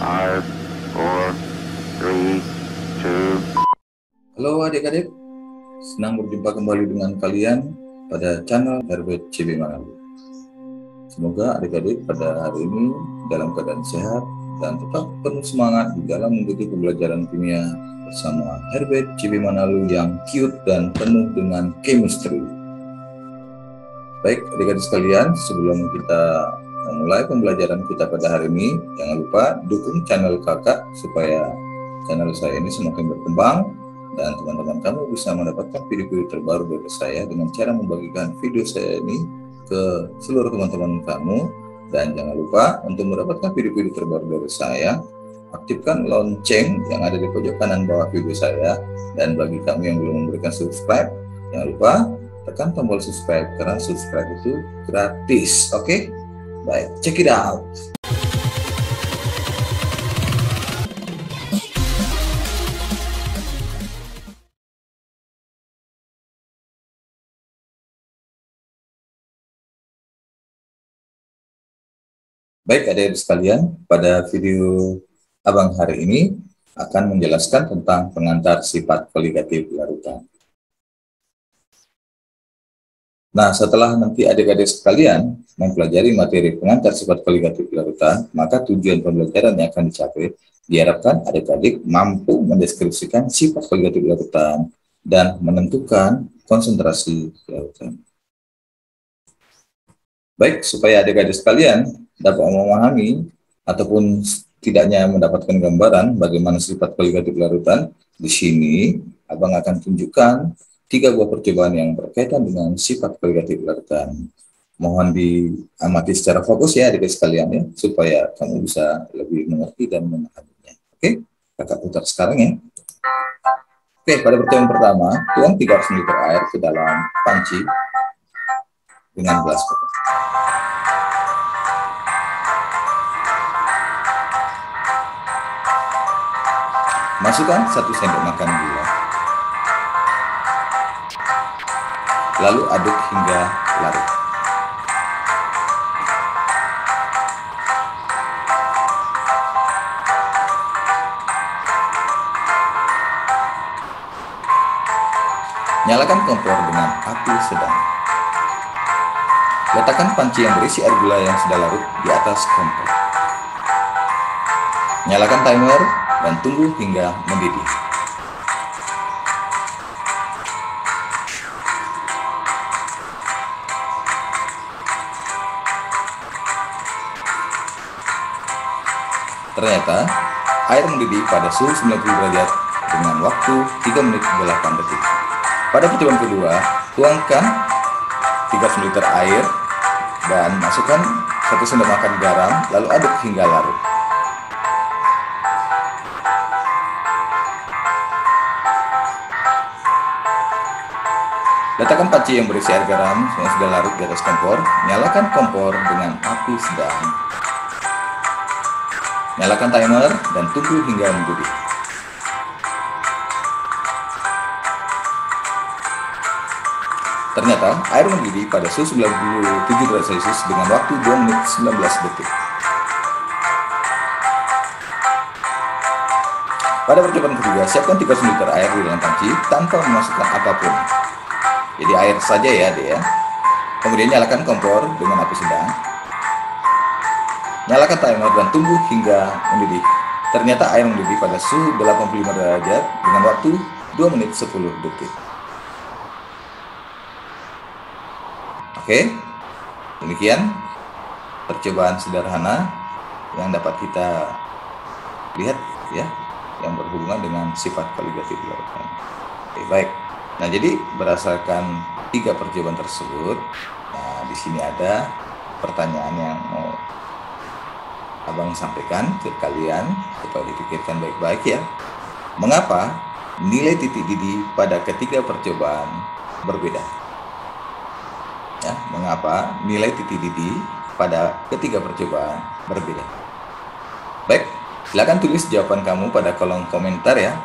5, 4, 3, 2. Halo adik-adik, senang berjumpa kembali dengan kalian pada channel Herbert CB Manalu. Semoga adik-adik pada hari ini dalam keadaan sehat dan tetap penuh semangat di dalam mengikuti pembelajaran kimia bersama Herbert CB Manalu yang cute dan penuh dengan chemistry. Baik adik-adik sekalian, sebelum kita memulai pembelajaran kita pada hari ini, jangan lupa dukung channel kakak supaya channel saya ini semakin berkembang dan teman-teman kamu bisa mendapatkan video-video terbaru dari saya dengan cara membagikan video saya ini ke seluruh teman-teman kamu. Dan jangan lupa untuk mendapatkan video-video terbaru dari saya, aktifkan lonceng yang ada di pojok kanan bawah video saya. Dan bagi kamu yang belum memberikan subscribe, jangan lupa tekan tombol subscribe karena subscribe itu gratis. Oke? Baik, check it out. Baik adik-adik sekalian, pada video abang hari ini akan menjelaskan tentang pengantar sifat koligatif larutan. Nah, setelah nanti adik-adik sekalian mempelajari materi pengantar sifat koligatif larutan, maka tujuan pembelajaran yang akan dicapai diharapkan adik-adik mampu mendeskripsikan sifat koligatif larutan dan menentukan konsentrasi larutan. Baik, supaya adik-adik sekalian dapat memahami ataupun tidaknya mendapatkan gambaran bagaimana sifat koligatif larutan, di sini abang akan tunjukkan 3 buah percobaan yang berkaitan dengan sifat koligatif larutan. Mohon diamati secara fokus ya adik-adik sekalian ya, supaya kamu bisa lebih mengerti dan memahaminya. Oke, kakak putar sekarang ya. Oke, pada percobaan pertama, tuang 300 ml air ke dalam panci dengan gelas kotak. Masukkan 1 sendok makan gula. Lalu aduk hingga larut. Nyalakan kompor dengan api sedang. Letakkan panci yang berisi air gula yang sudah larut di atas kompor. Nyalakan timer dan tunggu hingga mendidih. Ternyata air mendidih pada suhu 90 derajat dengan waktu 3 menit 8 detik. Pada percobaan kedua, tuangkan 300 ml air dan masukkan 1 sendok makan garam, lalu aduk hingga larut. Letakkan panci yang berisi air garam yang sudah larut di atas kompor. Nyalakan kompor dengan api sedang. Nyalakan timer dan tunggu hingga mendidih. Ternyata air mendidih pada suhu 97 derajat Celcius dengan waktu 2 menit 19 detik. Pada percobaan ketiga, siapkan 300 ml air di dalam panci tanpa memasukkan apapun. Jadi air saja ya adik ya. Kemudian nyalakan kompor dengan api sedang. Nyalakan timer dan tunggu hingga mendidih. Ternyata air mendidih pada suhu 85 derajat dengan waktu 2 menit 10 detik. Oke, demikian percobaan sederhana yang dapat kita lihat ya, yang berhubungan dengan sifat koligatif larutan. Oke, baik. Nah, jadi berdasarkan 3 percobaan tersebut, nah di sini ada pertanyaan yang mau abang sampaikan ke kalian supaya dipikirkan baik-baik ya. Mengapa nilai titik didih pada ketiga percobaan berbeda? Ya, mengapa nilai titik didih pada ketiga percobaan berbeda? Baik, silakan tulis jawaban kamu pada kolom komentar ya.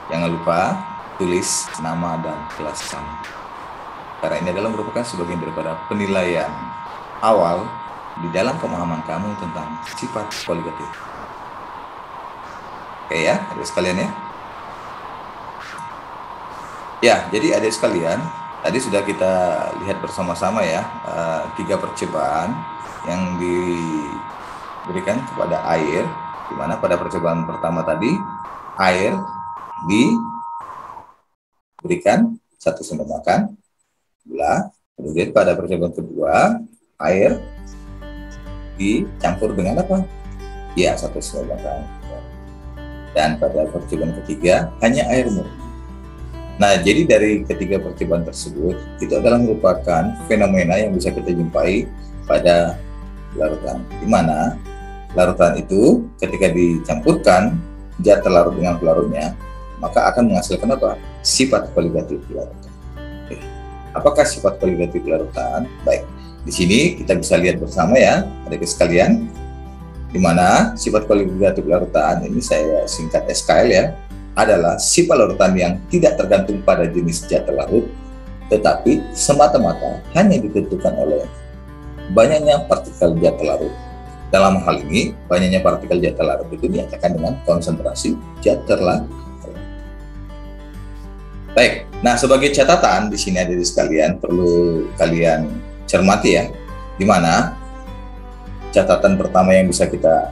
Jangan lupa tulis nama dan kelas kamu. Karena ini adalah merupakan sebagian daripada penilaian awal di dalam pemahaman kamu tentang sifat koligatif. Oke ya, adik sekalian ya. Ya, jadi adik sekalian, tadi sudah kita lihat bersama-sama ya, 3 percobaan yang diberikan kepada air, di mana pada percobaan pertama tadi air diberikan 1 sendok makan gula, kemudian pada percobaan kedua air dicampur dengan apa? Ya, 1 sendok makan. Dan pada percobaan ketiga hanya air murni. Nah, jadi dari ketiga percobaan tersebut itu adalah merupakan fenomena yang bisa kita jumpai pada larutan, di mana larutan itu ketika dicampurkan zat terlarut dengan pelarutnya, maka akan menghasilkan apa? Sifat koligatif larutan. Oke. Apakah sifat koligatif larutan? Baik, di sini kita bisa lihat bersama ya, adik sekalian, di mana sifat koligatif larutan ini saya singkat SKL ya, adalah sifat larutan yang tidak tergantung pada jenis zat terlarut, tetapi semata-mata hanya ditentukan oleh banyaknya partikel zat terlarut. Dalam hal ini, banyaknya partikel zat terlarut itu dinyatakan dengan konsentrasi zat terlarut. Baik, nah sebagai catatan di sini ada di sekalian perlu kalian cermati ya, di mana catatan pertama yang bisa kita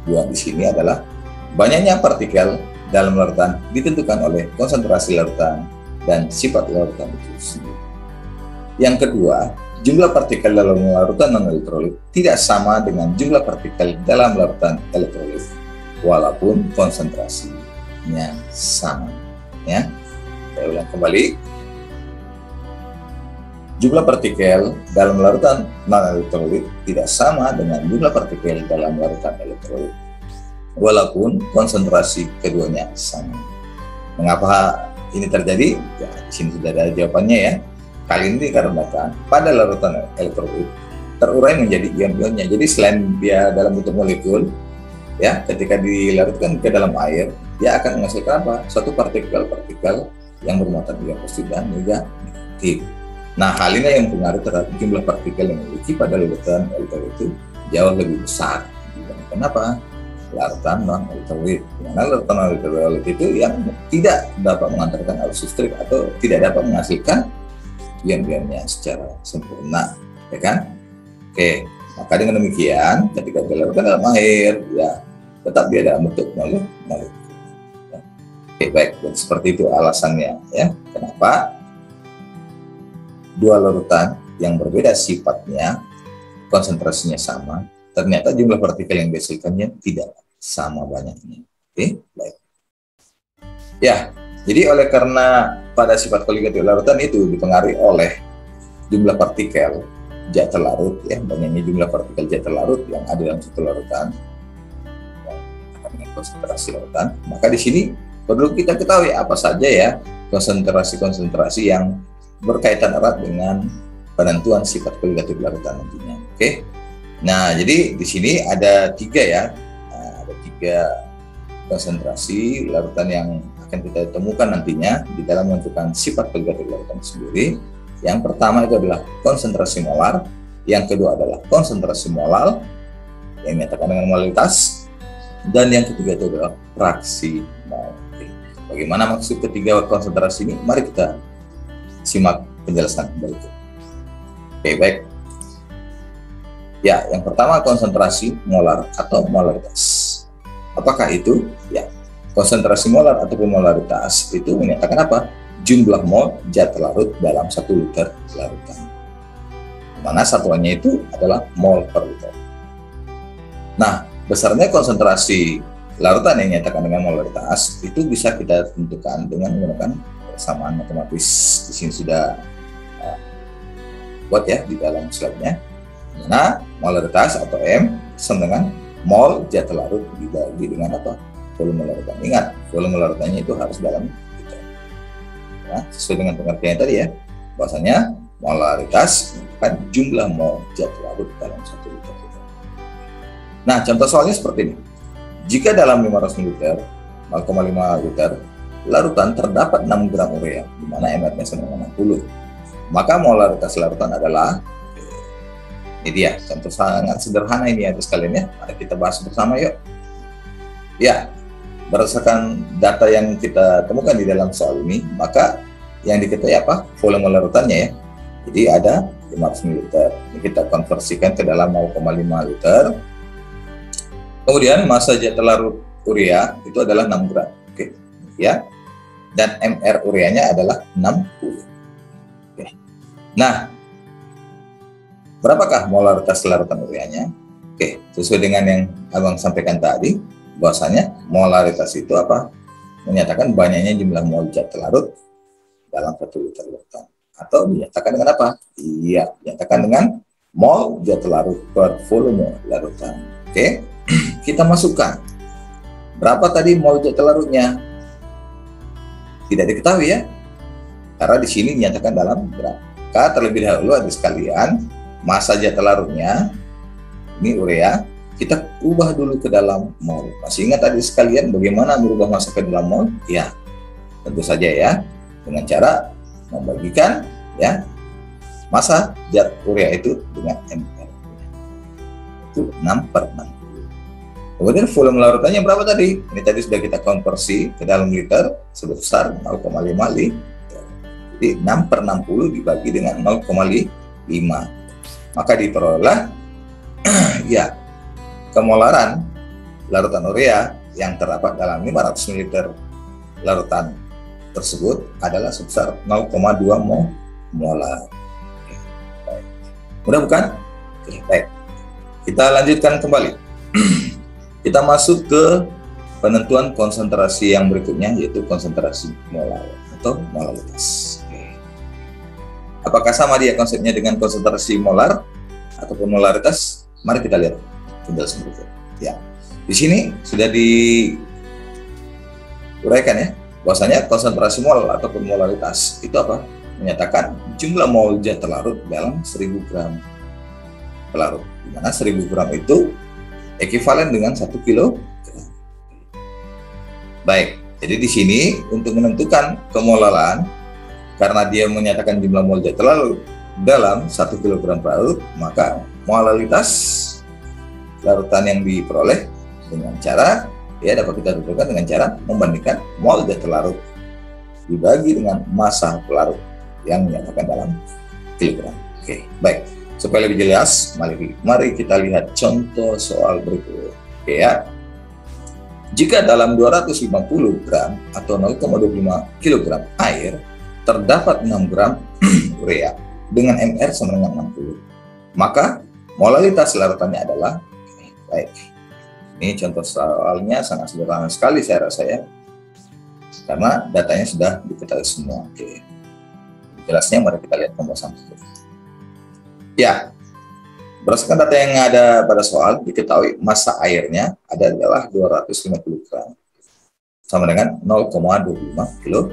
buat di sini adalah banyaknya partikel dalam larutan ditentukan oleh konsentrasi larutan dan sifat larutan itu sendiri. Yang kedua, jumlah partikel dalam larutan non-elektrolit tidak sama dengan jumlah partikel dalam larutan elektrolit, walaupun konsentrasinya sama. Ya, saya ulang kembali. Jumlah partikel dalam larutan non-elektrolit tidak sama dengan jumlah partikel dalam larutan elektrolit, walaupun konsentrasi keduanya sama. Mengapa ini terjadi? Ya, di sini sudah ada jawabannya ya. Kali ini dikarenakan pada larutan elektrolit terurai menjadi ion-ionnya. Jadi selain dia dalam bentuk molekul, ya, ketika dilarutkan ke dalam air, dia akan menghasilkan apa? Suatu partikel-partikel yang bermuatan ion positif dan juga negatif. Nah, hal ini yang mempengaruhi terhadap jumlah partikel yang memiliki pada larutan elektrolit itu jauh lebih besar. Kenapa? Larutan non-elektrolit. Karena larutan non-elektrolit itu yang tidak dapat mengantarkan arus listrik atau tidak dapat menghasilkan ion-ionnya secara sempurna, ya kan? Oke, maka dengan demikian ketika dilarutkan dalam air, ya tetap dia dalam bentuk molekul. Ya. Oke, baik, dan seperti itu alasannya ya. Kenapa dua larutan yang berbeda sifatnya, konsentrasinya sama, ternyata jumlah partikel yang dihasilkannya tidak sama banyaknya. Oke, baik. Ya, jadi oleh karena pada sifat koligatif larutan itu dipengaruhi oleh jumlah partikel zat terlarut, ya, banyaknya jumlah partikel zat terlarut yang ada dalam satu larutan dengan konsentrasi larutan, maka di sini perlu kita ketahui apa saja ya konsentrasi-konsentrasi yang berkaitan erat dengan penentuan sifat koligatif larutan nantinya. Oke. Nah, jadi di sini ada 3 ya. Nah, ada 3 konsentrasi larutan yang akan kita temukan nantinya di dalam menentukan sifat koligatif larutan sendiri. Yang pertama itu adalah konsentrasi molar, yang kedua adalah konsentrasi molal yang dinyatakan dengan molalitas, dan yang ketiga itu adalah fraksi mol. Bagaimana maksud ketiga konsentrasi ini? Mari kita simak penjelasan berikut. Oke, baik. Ya, yang pertama konsentrasi molar atau molaritas. Apakah itu? Ya, konsentrasi molar atau molaritas itu menyatakan apa? Jumlah mol zat terlarut dalam 1 liter larutan. Mana satuannya itu adalah mol per liter. Nah, besarnya konsentrasi larutan yang dinyatakan dengan molaritas itu bisa kita tentukan dengan menggunakan persamaan matematis. Di sini sudah buat ya di dalam slide-nya. Nah, molaritas atau M sama dengan mol zat terlarut dibagi dengan apa? Volume larutan. Ingat, volume larutannya itu harus dalam liter. Nah, sesuai dengan pengertian tadi ya, bahwasanya molaritas merupakan jumlah mol zat terlarut dalam 1 liter. Nah, contoh soalnya seperti ini. Jika dalam 500 ml, 0,5 liter larutan terdapat 6 gram urea, di mana mR-nya sama dengan 60. Maka molaritas larutan adalah, ini dia, contoh sangat sederhana ini ya sekalian ya. Mari kita bahas bersama yuk. Ya, berdasarkan data yang kita temukan di dalam soal ini, maka yang diketahui apa? Volume larutannya ya. Jadi ada 500 ml. Ini kita konversikan ke dalam 0,5 liter. Kemudian massa zat larut urea itu adalah 6 gram. Oke. Ya. Dan MR ureanya adalah 60. Oke. Nah, berapakah molaritas larutan ureanya? Oke, sesuai dengan yang Abang sampaikan tadi, bahwasanya molaritas itu apa? Menyatakan banyaknya jumlah mol zat larut dalam 1 liter larutan. Atau dinyatakan dengan apa? Iya, dinyatakan dengan mol zat larut per volume larutan. Oke, kita masukkan. Berapa tadi mol zat larutnya? Tidak diketahui ya, karena di sini dinyatakan dalam gram. Terlebih dahulu ada sekalian, massa zat larutnya ini urea, kita ubah dulu ke dalam mol. Masih ingat tadi sekalian bagaimana merubah massa ke dalam mol? Ya, tentu saja ya, dengan cara membagikan ya massa zat urea itu dengan MR. Itu 6/60. Kemudian volume larutannya berapa tadi? Ini tadi sudah kita konversi ke dalam liter sebesar 0,5 liter. Jadi 6/60 dibagi dengan 0,5. Maka diperoleh ya, kemolaran larutan urea yang terdapat dalam 500 ml larutan tersebut adalah sebesar 0,2 molar. Baik. Mudah bukan? Oke, baik. Kita lanjutkan kembali. Kita masuk ke penentuan konsentrasi yang berikutnya, yaitu konsentrasi molar atau molaritas. Apakah sama dia konsepnya dengan konsentrasi molar ataupun molaritas? Mari kita lihat penjelasan berikut. Ya, di sini sudah diuraikan ya, bahwasanya konsentrasi mol ataupun molaritas itu apa? Menyatakan jumlah mol zat larut dalam 1000 gram larut, di mana 1000 gram itu ekuivalen dengan 1 kg. Baik, jadi di sini untuk menentukan kemolaran, karena dia menyatakan jumlah mol zat larut dalam 1 kg larut, maka molaritas larutan yang diperoleh dengan cara ya dapat kita tentukan dengan cara membandingkan mol zat larut dibagi dengan massa pelarut yang dinyatakan dalam kilogram. Oke, baik. Supaya lebih jelas, mari kita lihat contoh soal berikut. Oke ya. Jika dalam 250 gram atau 0,25 kg air terdapat 6 gram urea dengan MR sama dengan 60, maka molaritas larutannya adalah, baik, ini contoh soalnya sangat sederhana sekali saya rasa ya, karena datanya sudah diketahui semua. Oke, jelasnya mari kita lihat pembahasan berikut. Ya, berdasarkan data yang ada pada soal, diketahui massa airnya adalah 250 gram sama dengan 0,25 kg.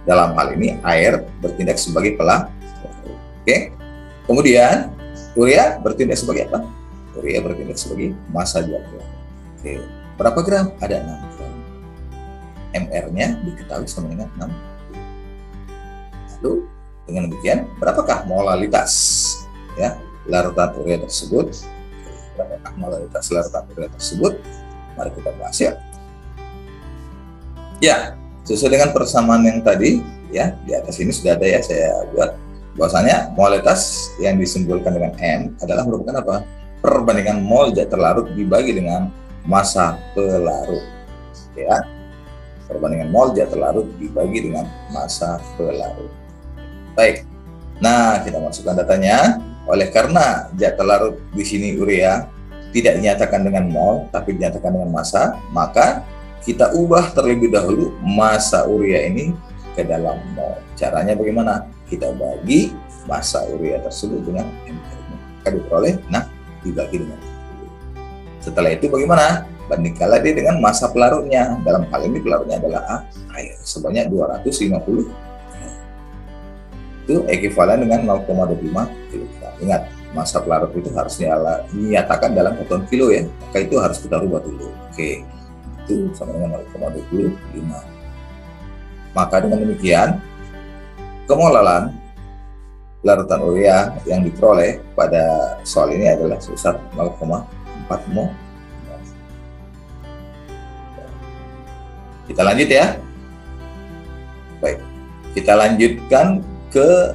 Dalam hal ini air bertindak sebagai pelarut. Oke, kemudian urea bertindak sebagai apa? Urea bertindak sebagai massa zat larut. Oke, berapa gram? Ada 6 gram. MR-nya diketahui sama dengan 6. Lalu dengan demikian, berapakah molaritas ya larutan urea tersebut? Berapakah molaritas larutan urea tersebut? Mari kita bahas ya. Ya, sesuai dengan persamaan yang tadi ya, di atas ini sudah ada ya saya buat, bahwasanya molaritas yang disimbolkan dengan M adalah merupakan apa? Perbandingan mol zat larut dibagi dengan massa pelarut. Ya, perbandingan mol zat larut dibagi dengan massa pelarut. Baik. Nah, kita masukkan datanya. Oleh karena zat larut di sini urea tidak dinyatakan dengan mol tapi dinyatakan dengan massa, maka kita ubah terlebih dahulu massa urea ini ke dalam mol. Caranya bagaimana? Kita bagi massa urea tersebut dengan MR-nya. Maka diperoleh, nah, dibagi dengan 10. Setelah itu bagaimana? Bandingkanlah dia dengan massa pelarutnya. Dalam hal ini pelarutnya adalah air sebanyak 250. Itu ekuivalen dengan 0,25 kg. Ingat, massa pelarut itu harus dinyatakan dalam satuan kilo ya. Maka itu harus kita rubah dulu. Oke, itu sama dengan 0,25. Maka dengan demikian, kemolaran larutan urea yang diperoleh pada soal ini adalah sebesar 0,4 mol. Kita lanjut ya. Baik, kita lanjutkan ke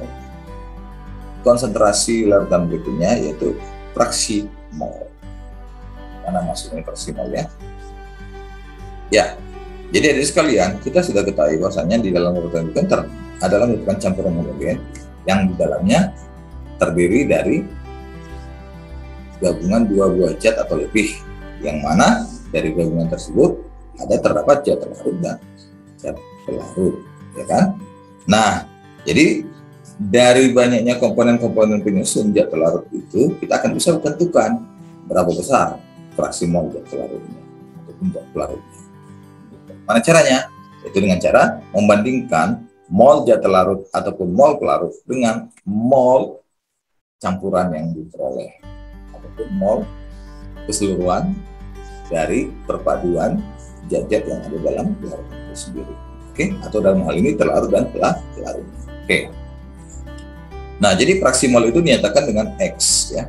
konsentrasi larutan berikutnya, yaitu fraksi mol. Mana masuknya fraksi mol ya? Ya, jadi adik sekalian, kita sudah ketahui bahwasanya di dalam larutan itu adalah merupakan campuran homogen yang di dalamnya terdiri dari gabungan dua buah zat atau lebih, yang mana dari gabungan tersebut terdapat zat larut dan zat pelarut, ya kan? Nah, jadi dari banyaknya komponen-komponen penyusun zat larut itu, kita akan bisa menentukan berapa besar fraksi mol zat larutnya ataupun zat pelarutnya. Mana caranya? Itu dengan cara membandingkan mol zat larut ataupun mol pelarut dengan mol campuran yang diperoleh ataupun mol keseluruhan dari perpaduan zat-zat yang ada dalam larut itu sendiri. Oke, atau dalam hal ini terlarut dan pelarut. Oke. Nah, jadi fraksi mol itu dinyatakan dengan X ya.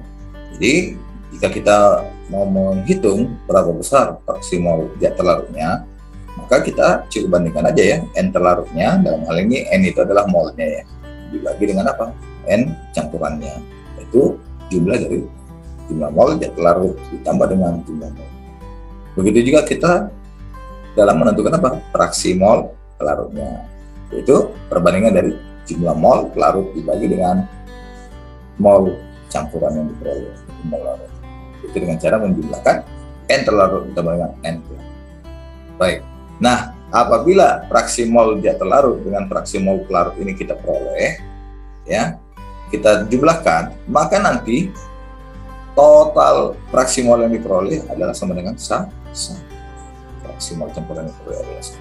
Jadi jika kita mau menghitung berapa besar fraksi mol zat terlarutnya, maka kita cukup bandingkan aja ya N terlarutnya, dalam hal ini N itu adalah molnya ya, dibagi dengan apa? N campurannya, itu jumlah dari jumlah mol zat terlarut ditambah dengan jumlah mol. Begitu juga kita dalam menentukan apa? Fraksi mol pelarutnya, yaitu perbandingan dari jumlah mol pelarut dibagi dengan mol campuran yang diperoleh, mol larut. Itu dengan cara menjumlahkan N terlarut ditambah dengan N pelarut. Baik. Nah, apabila fraksi mol zat terlarut dengan fraksi mol pelarut ini kita peroleh, ya, kita jumlahkan, maka nanti total fraksi mol yang diperoleh adalah sama dengan fraksi mol campuran yang diperoleh adalah 1.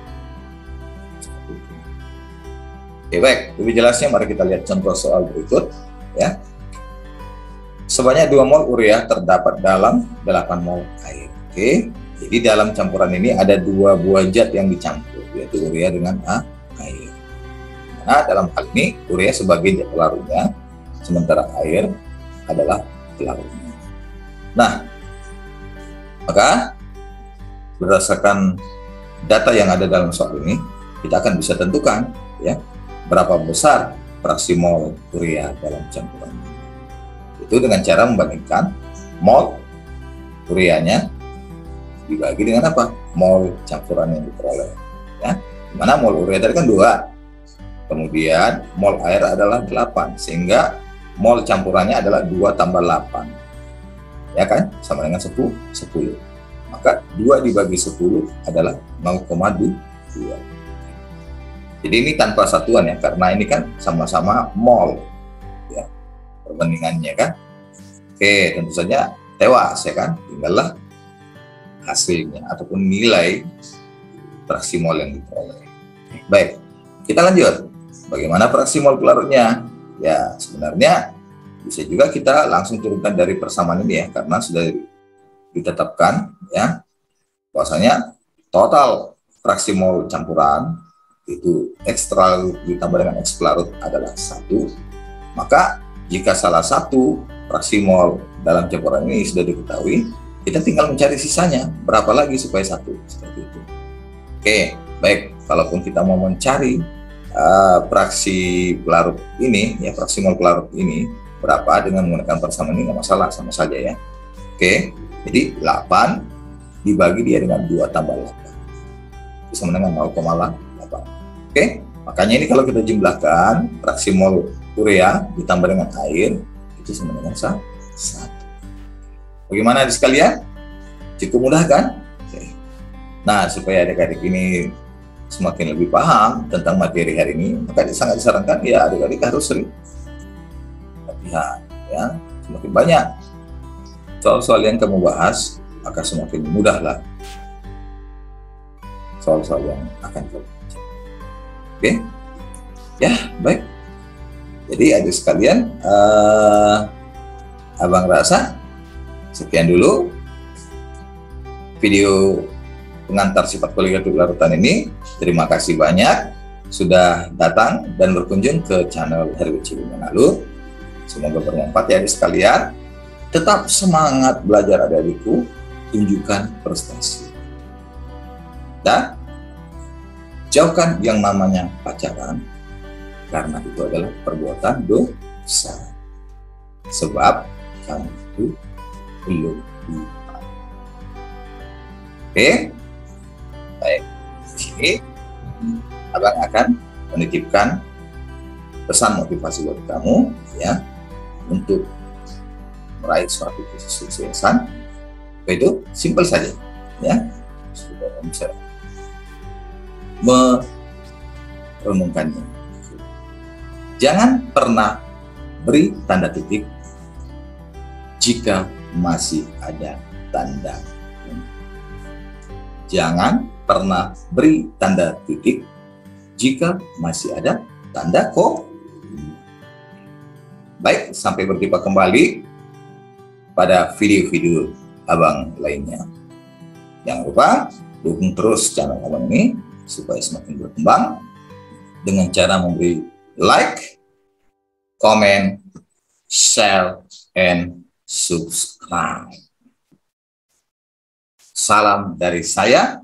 Oke, baik, lebih jelasnya mari kita lihat contoh soal berikut ya. Sebanyak 2 mol urea terdapat dalam 8 mol air. Oke, jadi dalam campuran ini ada 2 buah zat yang dicampur, yaitu urea dengan air. Nah, dalam hal ini urea sebagai zat pelarutnya, sementara air adalah pelarutnya. Nah, maka berdasarkan data yang ada dalam soal ini, kita akan bisa tentukan ya berapa besar fraksi mol urea dalam campuran. Itu dengan cara membandingkan mol ureanya dibagi dengan apa? Mol campuran yang diperoleh. Ya, dimana mol urea tadi kan 2, kemudian mol air adalah 8, sehingga mol campurannya adalah 2 tambah 8, ya kan? Sama dengan 10. Maka 2 dibagi 10 adalah 0,2. Jadi ini tanpa satuan ya, karena ini kan sama-sama mol ya perbandingannya kan. Oke, tentu saja tewas ya kan, tinggallah hasilnya ataupun nilai fraksi mol yang diperoleh. Baik, kita lanjut. Bagaimana fraksi mol pelarutnya? Ya, sebenarnya bisa juga kita langsung turunkan dari persamaan ini ya, karena sudah ditetapkan ya bahwasanya total fraksi mol campuran itu X terlarut ditambah dengan X pelarut adalah 1, maka jika salah satu fraksi mol dalam campuran ini sudah diketahui, kita tinggal mencari sisanya berapa lagi supaya 1, seperti itu. Oke, baik, kalaupun kita mau mencari fraksi pelarut ini ya, fraksi mol pelarut ini berapa dengan menggunakan persamaan ini nggak masalah, sama saja ya. Oke, jadi 8 dibagi dia dengan 2 tambah 8 itu sama dengan 0,8. Oke, makanya ini kalau kita jumlahkan fraksi mol urea ditambah dengan air itu sama dengan 1. Bagaimana adik sekalian? Cukup mudah kan? Oke. Nah, supaya adik-adik ini semakin lebih paham tentang materi hari ini, maka sangat disarankan ya adik-adik harus sering latihan ya. Semakin banyak soal-soal yang kamu bahas, maka semakin mudahlah soal-soal yang akan kamu. Oke, ya baik. Jadi adik sekalian, abang rasa sekian dulu video pengantar sifat koligatif larutan ini. Terima kasih banyak sudah datang dan berkunjung ke channel RW Cibinong Manado. Semoga bermanfaat ya adik sekalian. Tetap semangat belajar adik-adikku, tunjukkan prestasi. Dan Jauhkan yang namanya pacaran, karena itu adalah perbuatan dosa. Sebab kamu itu belum iman. Oke? Baik. Oke. Abang akan menitipkan pesan motivasi buat kamu, ya, untuk meraih suatu kesuksesan. Itu simpel saja, ya. Sudah bisa merenungkannya. Jangan pernah beri tanda titik jika masih ada tanda. Jangan pernah beri tanda titik jika masih ada tanda koma. Baik, sampai berjumpa kembali pada video-video abang lainnya. Jangan lupa dukung terus channel abang ini supaya semakin berkembang dengan cara memberi like, comment, share, and subscribe. Salam dari saya,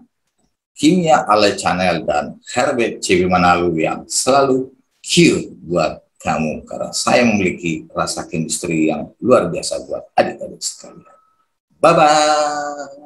Kimia Ale Channel dan Herbert CB Manalu yang selalu cute buat kamu, karena saya memiliki rasa chemistry yang luar biasa buat adik-adik sekalian. Bye-bye.